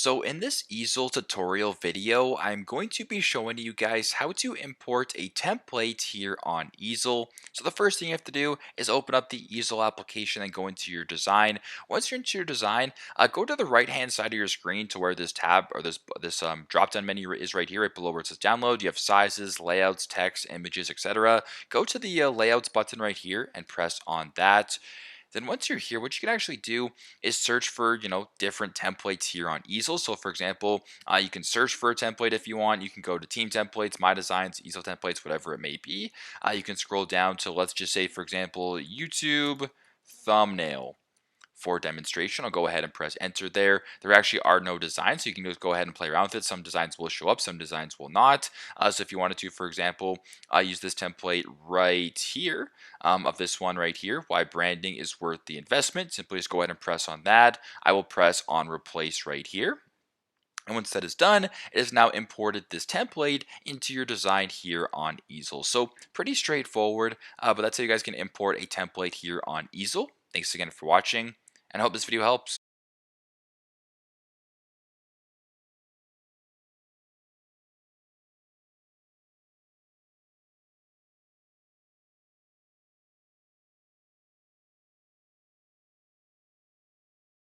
So in this easel tutorial video, I'm going to be showing you guys how to import a template here on Easil. So the first thing you have to do is open up the Easel application and go into your design. Once you're into your design, go to the right hand side of your screen to where this tab or this drop down menu is right here, right below where it says download. You have sizes, layouts, text, images, etc. Go to the layouts button right here and press on that. Then once you're here, what you can actually do is search for, different templates here on Easel. So for example, you can search for a template if you want. You can go to team templates, my designs, Easel templates, whatever it may be. You can scroll down to, let's just say, for example, YouTube thumbnail for demonstration. I'll go ahead and press enter there. There actually are no designs, so you can just go ahead and play around with it. Some designs will show up, some designs will not. So if you wanted to, for example, use this template right here of this one right here, why branding is worth the investment, simply just go ahead and press on that. I will press on replace right here. And once that is done, it has now imported this template into your design here on Easel. So pretty straightforward, but that's how you guys can import a template here on Easel. Thanks again for watching, and I hope this video helps.